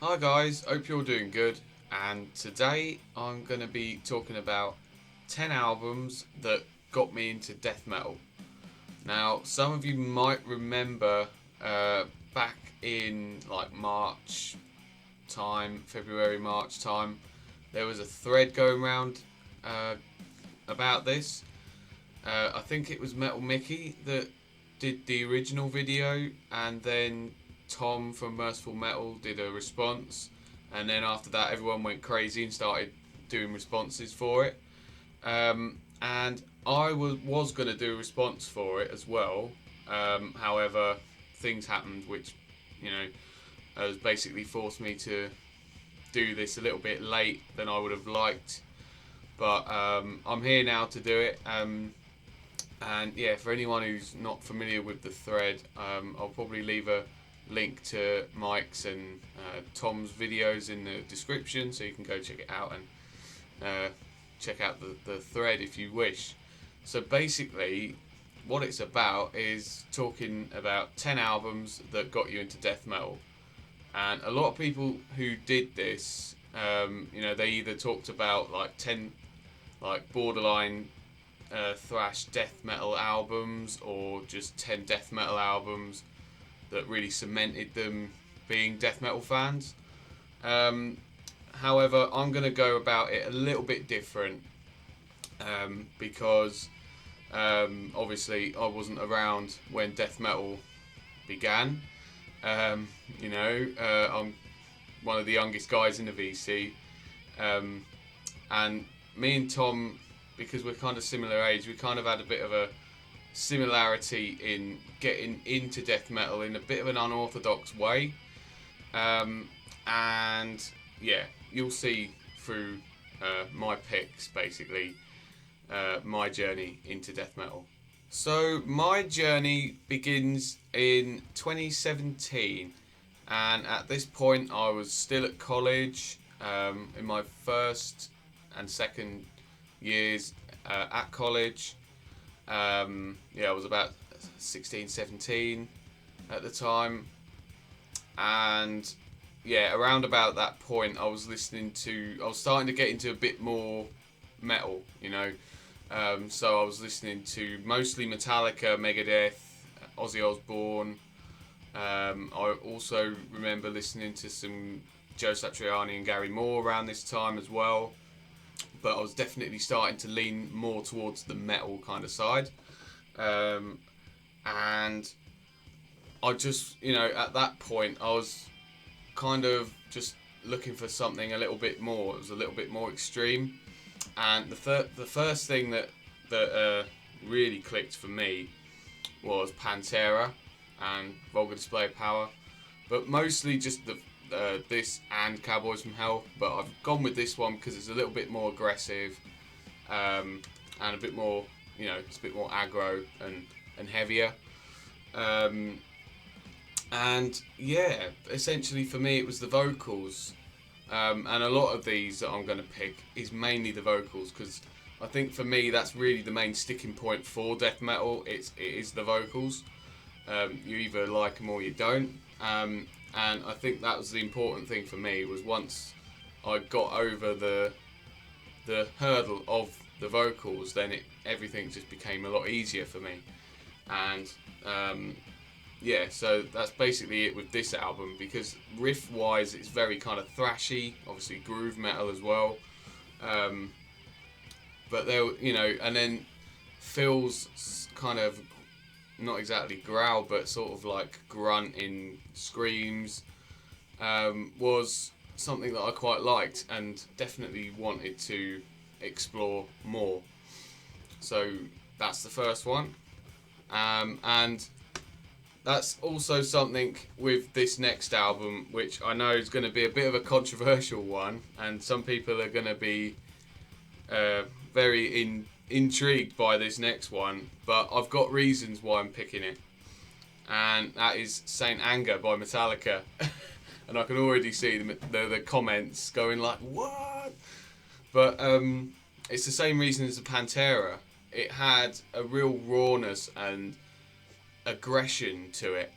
Hi guys, hope you're doing good, and today I'm going to be talking about 10 albums that got me into death metal. Now, some of you might remember back in like March time, February, March time, there was a thread going around about this. I think it was Metal Mickey that did the original video, and then Tom from Merciful Metal did a response, and then after that everyone went crazy and started doing responses for it. And I was going to do a response for it as well. However, things happened which, has basically forced me to do this a little bit late than I would have liked. But I'm here now to do it. And yeah, for anyone who's not familiar with the thread, I'll probably leave a link to Mike's and Tom's videos in the description, so you can go check it out and check out the thread if you wish. So basically, what it's about is talking about 10 albums that got you into death metal. And a lot of people who did this, they either talked about like 10 like borderline thrash death metal albums, or just 10 death metal albums that really cemented them being death metal fans. However, I'm going to go about it a little bit different, because obviously I wasn't around when death metal began. I'm one of the youngest guys in the VC, and me and Tom, because we're kind of similar age, we kind of had a bit of a similarity in getting into death metal in a bit of an unorthodox way. And yeah, you'll see through my picks, basically, my journey into death metal. So my journey begins in 2017, and at this point I was still at college, in my first and second years at college. I was about 16, 17 at the time, and yeah, around about that point I was starting to get into a bit more metal, so I was listening to mostly Metallica, Megadeth, Ozzy Osbourne. I also remember listening to some Joe Satriani and Gary Moore around this time as well, but I was definitely starting to lean more towards the metal kind of side. And I just, at that point, I was kind of just looking for something a little bit more. It was a little bit more extreme. And the first thing that really clicked for me was Pantera and Vulgar Display of Power, but mostly just this and Cowboys from Hell. But I've gone with this one because it's a little bit more aggressive, and a bit more, it's a bit more aggro and heavier. And yeah, essentially for me it was the vocals. And a lot of these that I'm going to pick is mainly the vocals, because I think for me that's really the main sticking point for death metal. It is the vocals. You either like them or you don't. And I think that was the important thing for me, was once I got over the hurdle of the vocals, then everything just became a lot easier for me. And so that's basically it with this album, because riff wise it's very kind of thrashy, obviously groove metal as well, but there, and then Phil's kind of not exactly growl but sort of like grunting screams was something that I quite liked and definitely wanted to explore more. So that's the first one, and that's also something with this next album, which I know is going to be a bit of a controversial one, and some people are going to be very intrigued by this next one, but I've got reasons why I'm picking it, and that is Saint Anger by Metallica. And I can already see the comments going like, what? But it's the same reason as the Pantera. It had a real rawness and aggression to it.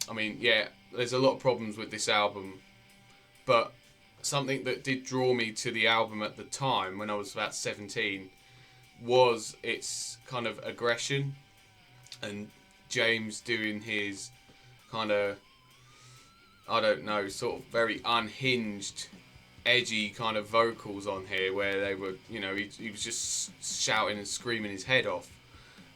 I mean, yeah, there's a lot of problems with this album, but something that did draw me to the album at the time, when I was about 17, was its kind of aggression, and James doing his kind of, I don't know, sort of very unhinged, edgy kind of vocals on here, where they were, he was just shouting and screaming his head off,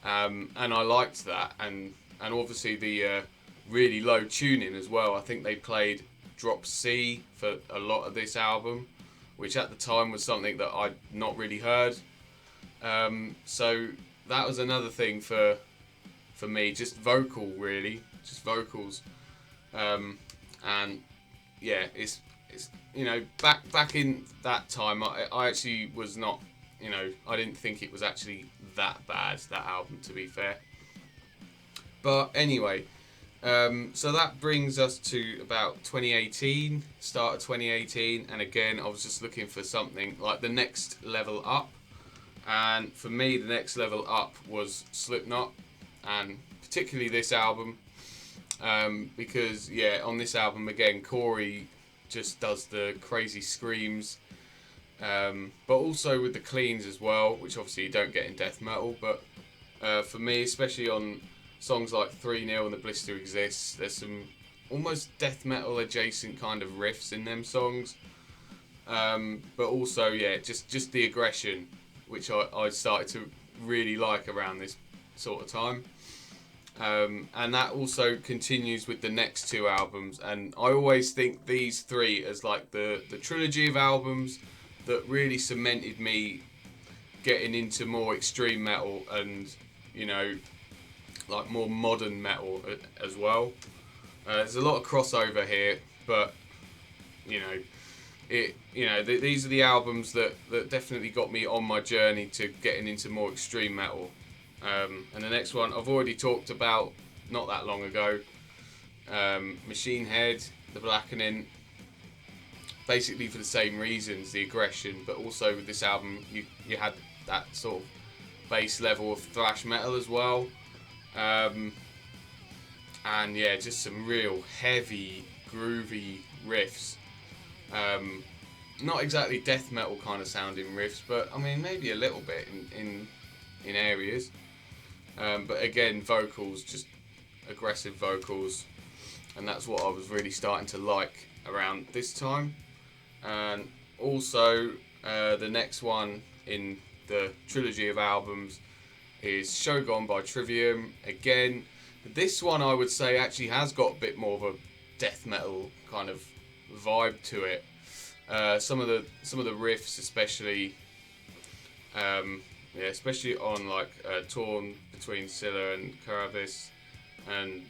and I liked that, and obviously the really low tuning as well. I think they played drop C for a lot of this album, which at the time was something that I'd not really heard. So that was another thing for me, just vocals. And yeah, it's back in that time, I actually was not, I didn't think it was actually that bad, that album, to be fair. But anyway, so that brings us to about 2018, start of 2018, and again, I was just looking for something like the next level up, and for me, the next level up was Slipknot, and particularly this album, because on this album again, Corey just does the crazy screams, but also with the cleans as well, which obviously you don't get in death metal, but for me, especially on songs like 3-0 and The Blister Exists, there's some almost death metal adjacent kind of riffs in them songs, but also just the aggression, which I started to really like around this sort of time, and that also continues with the next two albums, and I always think these three as like the trilogy of albums that really cemented me getting into more extreme metal and like more modern metal as well. There's a lot of crossover here, but these are the albums that definitely got me on my journey to getting into more extreme metal. And the next one I've already talked about not that long ago, Machine Head, The Blackening, basically for the same reasons, the aggression, but also with this album you had that sort of bass level of thrash metal as well. And just some real heavy, groovy riffs. Not exactly death metal kind of sounding riffs, but I mean maybe a little bit in areas. But again, vocals, just aggressive vocals, and that's what I was really starting to like around this time. And also, the next one in the trilogy of albums is Shogun by Trivium. Again, this one I would say actually has got a bit more of a death metal kind of vibe to it. Some of the riffs, especially especially on like Torn Between Scylla and Caravis, and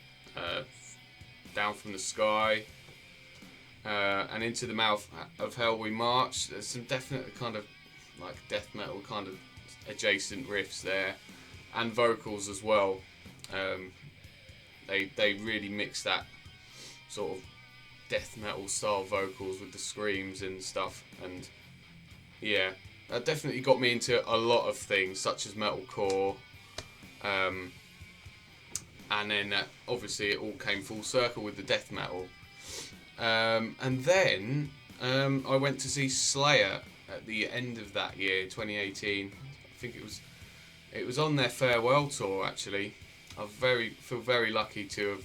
Down From the Sky, and Into the Mouth of Hell We March. There's some definite kind of like death metal kind of adjacent riffs there, and vocals as well. They really mix that sort of death metal style vocals with the screams and stuff, and that definitely got me into a lot of things such as metalcore, and then obviously it all came full circle with the death metal, and then I went to see Slayer at the end of that year, 2018. I think it was on their farewell tour actually. I feel very lucky to have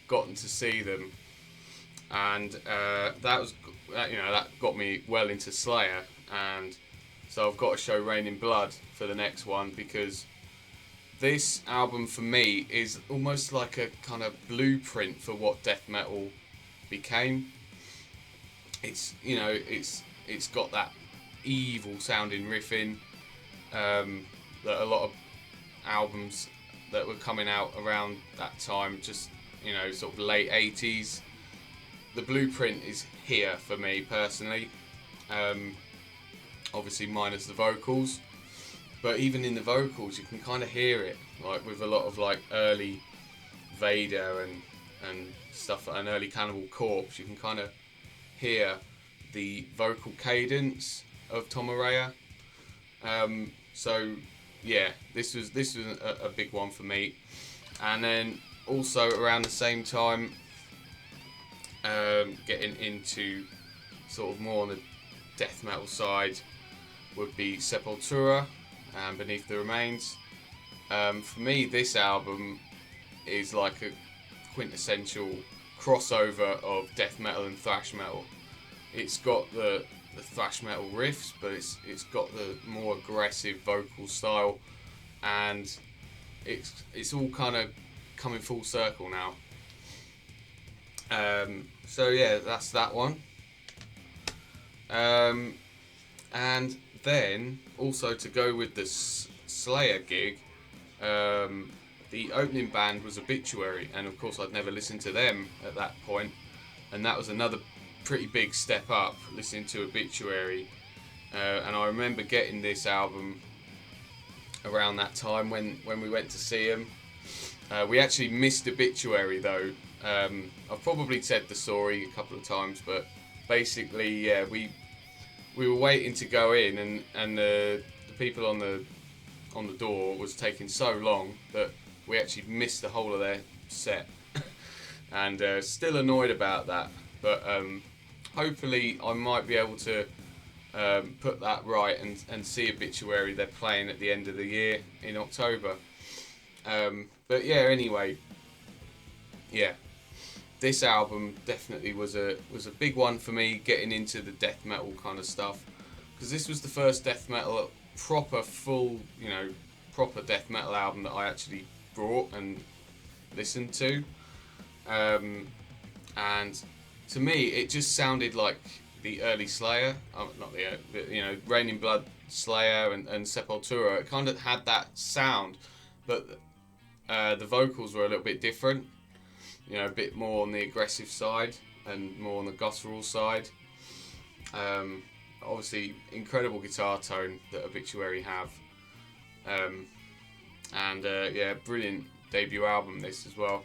gotten to see them, and that got me well into Slayer, and so I've got to show Rain in Blood for the next one, because this album for me is almost like a kind of blueprint for what death metal became. It's got that evil sounding riffing that a lot of albums that were coming out around that time, just sort of late 80s. The blueprint is here for me personally, obviously minus the vocals, but even in the vocals you can kind of hear it, like with a lot of like early Vader and stuff, and early Cannibal Corpse. You can kind of hear the vocal cadence of Tom Araya. So yeah, this was a big one for me. And then also around the same time, getting into sort of more on the death metal side would be Sepultura and Beneath the Remains. For me, this album is like a quintessential crossover of death metal and thrash metal. It's got the thrash metal riffs, but it's got the more aggressive vocal style, and it's all kind of coming full circle now. So yeah, that's that one. And then also to go with the Slayer gig, the opening band was Obituary, and of course I'd never listened to them at that point, and that was another pretty big step up, listening to Obituary. And I remember getting this album around that time when we went to see them. We actually missed Obituary though. I've probably said the story a couple of times, but basically, yeah, we were waiting to go in, and the people on the door was taking so long that we actually missed the whole of their set, and still annoyed about that. But hopefully, I might be able to put that right and see Obituary. They're playing at the end of the year in October. But yeah, anyway, yeah. This album definitely was a big one for me, getting into the death metal kind of stuff, because this was the first death metal proper death metal album that I actually brought and listened to, and to me it just sounded like the early Slayer, not the Rain in Blood Slayer and Sepultura. It kind of had that sound, but the vocals were a little bit different. A bit more on the aggressive side and more on the guttural side. Obviously, incredible guitar tone that Obituary have. Brilliant debut album this as well.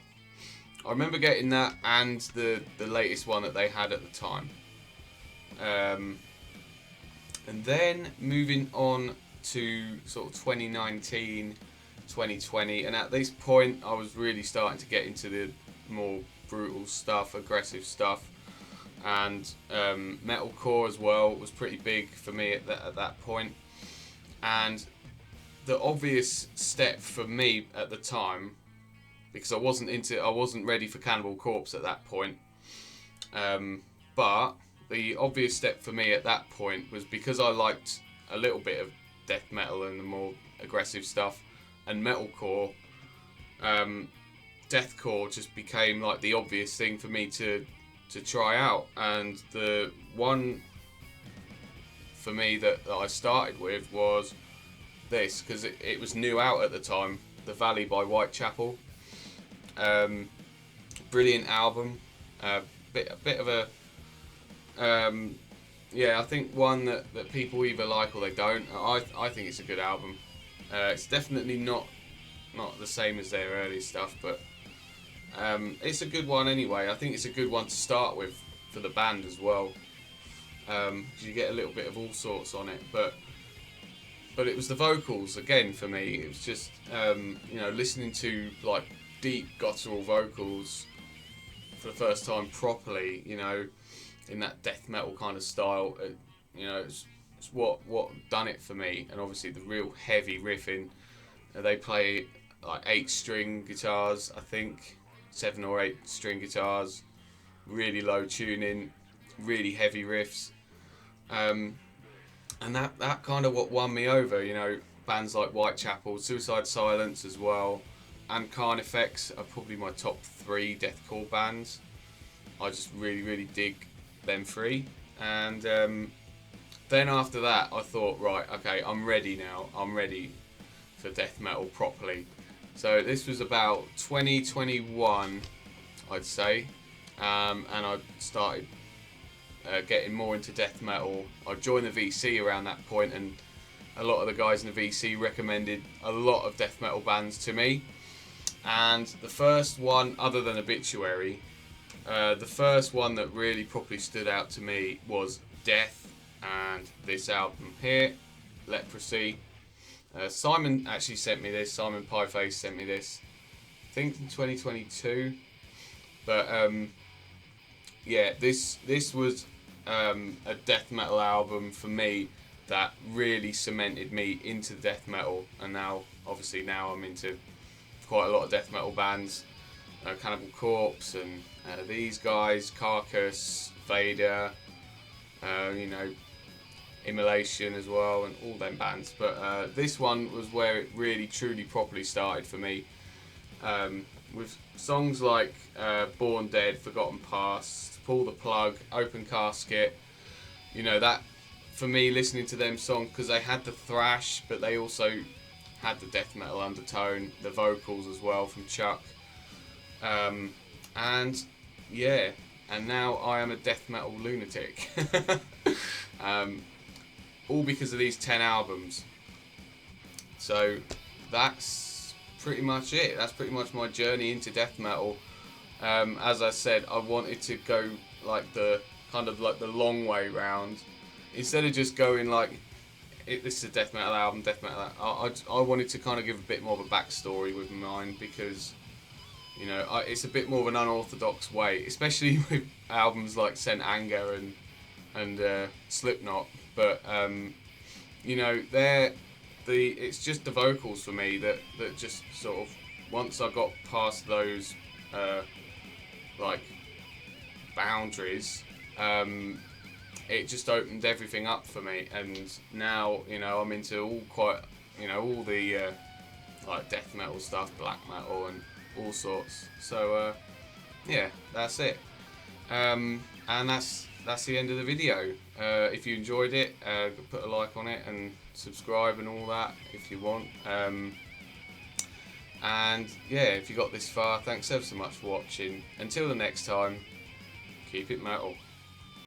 I remember getting that and the latest one that they had at the time. And then moving on to sort of 2019, 2020, and at this point I was really starting to get into the more brutal stuff, aggressive stuff, and metalcore as well was pretty big for me at that point. And the obvious step for me at the time, because I wasn't ready for Cannibal Corpse at that point, but the obvious step for me at that point was, because I liked a little bit of death metal and the more aggressive stuff and metalcore, deathcore just became like the obvious thing for me to try out. And the one for me that I started with was this, because it was new out at the time, The Valley by Whitechapel. Brilliant album, bit of a I think one that people either like or they don't. I think it's a good album. It's definitely not the same as their early stuff, but it's a good one anyway. I think it's a good one to start with for the band as well. You get a little bit of all sorts on it, but it was the vocals again for me. It was just listening to like deep guttural vocals for the first time properly, in that death metal kind of style. It's what done it for me. And obviously the real heavy riffing. They play like 8-string guitars, I think. 7 or 8 string guitars, really low tuning, really heavy riffs, and that kind of what won me over. Bands like Whitechapel, Suicide Silence as well, and Carnifex are probably my top 3 deathcore bands. I just really dig them 3, and then after that I thought, right, okay, I'm ready now. I'm ready for death metal properly. So this was about 2021, I'd say, and I started getting more into death metal. I joined the VC around that point, and a lot of the guys in the VC recommended a lot of death metal bands to me. And the first one, other than Obituary, the first one that really properly stood out to me was Death, and this album here, Leprosy. Simon actually sent me this. Simon Pieface sent me this, I think in 2022. But this was a death metal album for me that really cemented me into death metal, and now obviously now I'm into quite a lot of death metal bands, Cannibal Corpse and these guys, Carcass, Vader, you know, Immolation as well, and all them bands. But this one was where it really truly properly started for me, with songs like Born Dead, Forgotten Past, Pull the Plug, Open Casket. You know, that for me, listening to them songs, because they had the thrash but they also had the death metal undertone, the vocals as well from Chuck, and yeah, and now I am a death metal lunatic. All because of these 10 albums. So that's pretty much it. That's pretty much my journey into death metal. As I said, I wanted to go like the kind of like the long way round, instead of just going like, this is a death metal album, I wanted to kind of give a bit more of a backstory with mine, because you know, it's a bit more of an unorthodox way, especially with albums like Saint Anger and Slipknot. But you know, it's just the vocals for me that just sort of, once I got past those like boundaries, it just opened everything up for me, and now, you know, I'm into all the like death metal stuff, black metal, and all sorts. So yeah, that's it, and that's the end of the video. If you enjoyed it, put a like on it and subscribe and all that if you want. And yeah, if you got this far, thanks ever so much for watching. Until the next time, keep it metal.